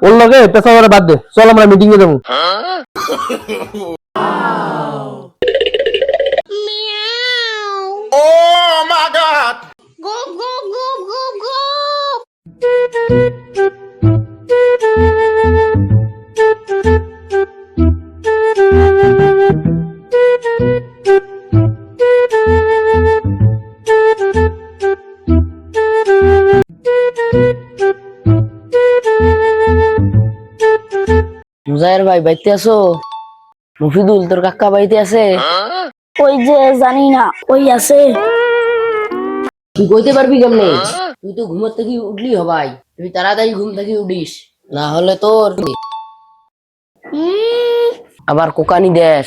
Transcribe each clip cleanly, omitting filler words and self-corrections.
ওর লগে পেশা করে বাদ দে, চল আমরা মিটিং এ যাবো। Oh my God! Go, go, go, go, go! মুজাহির ভাই বাইতে আছো? মুফিদুল তোর কাকা বাইতে আছে? ওই যে জানি না, ওই আছে। তুই কইতে পারবি কেমনে? তুই তো ঘুমের থেকে উঠলি হবাই, তুই তাড়াতাড়ি ঘুম থেকে উঠিস, না হলে তোর আবার কোকানি দেশ।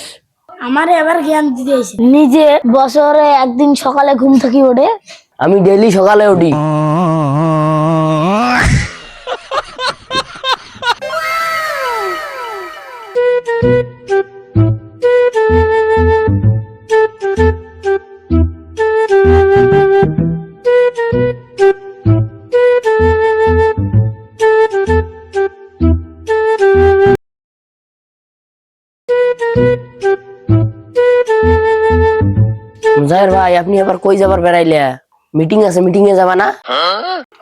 আমারে আবার জ্ঞান দিতে এসে নিজে বছরে একদিন সকালে ঘুম থেকে ওঠে। আমি ডেইলি সকালে উঠি। মুজাহির ভাই আপনি আবার কই যাবার বেড়াইলে? মিটিং আছে, মিটিং এ যাবা না?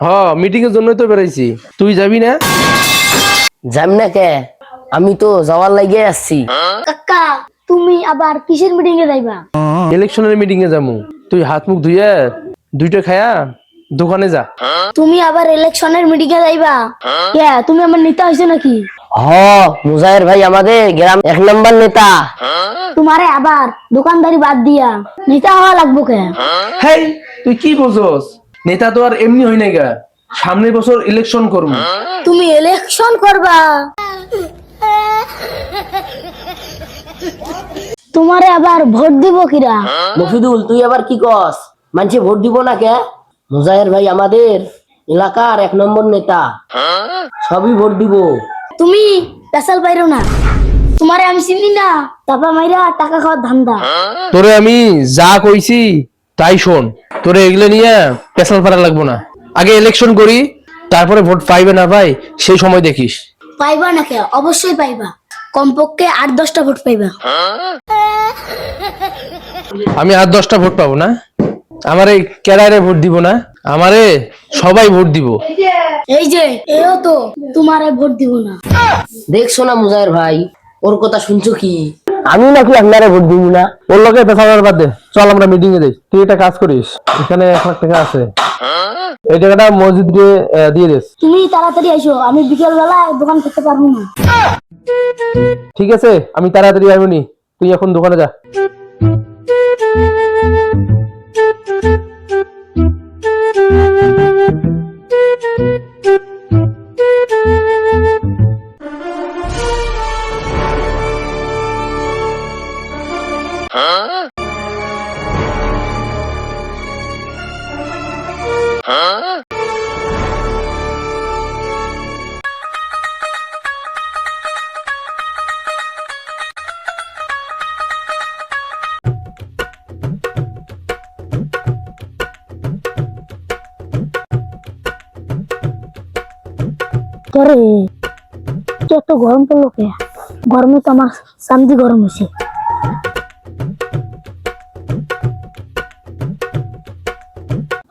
হ্যাঁ, মিটিং এর জন্যই তো বেরাইছি। তুই যাবি না? যাবি না কে? আমি তো যাওয়ার লাগে আসছি। কাকা তুমি আবার কিসের মিটিং এ যাইবা? ইলেকশনের মিটিং এ যাবো। তুই হাত মুখ ধুয়ে দুইটা খায়া দোকানে যা। তুমি আবার ইলেকশনের মিটিং এ যাইবা? কে তুমি আমার নেতা হইছো নাকি? হ, মুজাহির ভাই আমাদের গ্রাম 1 নম্বর নেতা। তোমারে আবার দোকানদারি বাদ দিয়া নেতা হওয়া লাগবো কে? হেই, তুই কি বুঝছস? নেতা তো আর এমনি হই নাই গা, সামনের বছর ইলেকশন করবো। তুমি ইলেকশন করবা? তোমারে আবার ভোট দিব কিরা? মফিদুল তুই আবার কি কস? মানুষে ভোট দিব না কে? মুজাহির ভাই আমাদের এলাকার 1 নম্বর নেতা, সবই ভোট দিব। তুমি পেশাল পাইরো না, তোমারে আমি চিনি না। টাকা মাইরা টাকা খাওয়ার ধান্দা। তোরে আমি যা কইছি তাই শোন, তোরে এগুলো নিয়ে পেছাল পারা লাগবো না। আগে ইলেকশন করি, তারপরে ভোট পাইবে না ভাই সেই সময় দেখিস। পাইবা না কে? অবশ্যই পাইবা, কমপক্ষে 8-10টা ভোট পাইবা। আমি আর 10টা ভোট পাবো না? আমারে কেডারে ভোট দিব না? আমারে সবাই ভোট দিব। এই যে এও তো তোমারে ভোট দিব না। দেখছো না মুজাহির ভাই, ওর কথা শুনছো কি? আমি নাকি আপনারে ভোট দিব না? ওর লগে পেছাল পারা বাদ দে, চল আমরা মিটিং এ যাই। তুই একটা কাজ করিস, এখানে 1 লাখ টাকা আছে, এই টাকাটা মসজিদে দিয়ে দিস। তুমি তাড়াতাড়ি আইসো, আমি বিকেল বেলায় দোকান করতে পারবো না। ঠিক আছে, আমি তাড়াতাড়ি আইবনি, তুই এখন দোকানে যা। করে এত গরম পড়লো কে? গরমে তো আমার চান্দি গরম হয়েছে।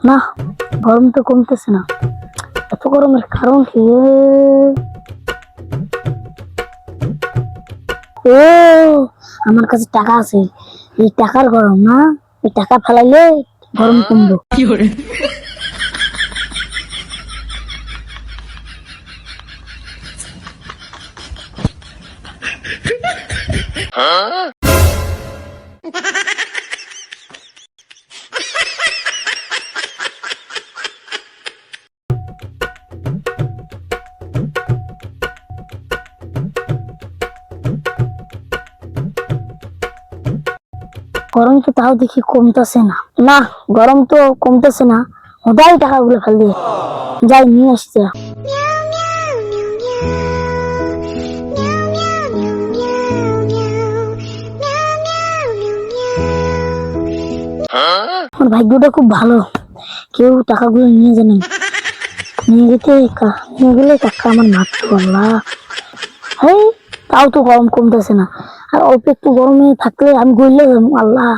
না, গরম তো কমতেছে না। এত গরমের কারণ কি? ও, আমার কাছে টাকা আছে, এই টাকার গরম না? এই টাকা ফেলাইলে গরম কমবো। গরম তো তাও দেখি কমতেছে না। না, গরম তো কমতেছে না, ওটাই টাকাগুলো ফেল দিয়ে যাই নিয়ে আসছে। আমার ভাগ্যটা খুব ভালো, কেউ টাকাগুলো নিয়ে জানেন। নিয়ে গেলে কাকা আমার মারতো আল্লাহ। হেই, তাও তো গরম কমতেছে না, আর অল্প একটু গরমে থাকলে আমি গইলে যাবো আল্লাহ।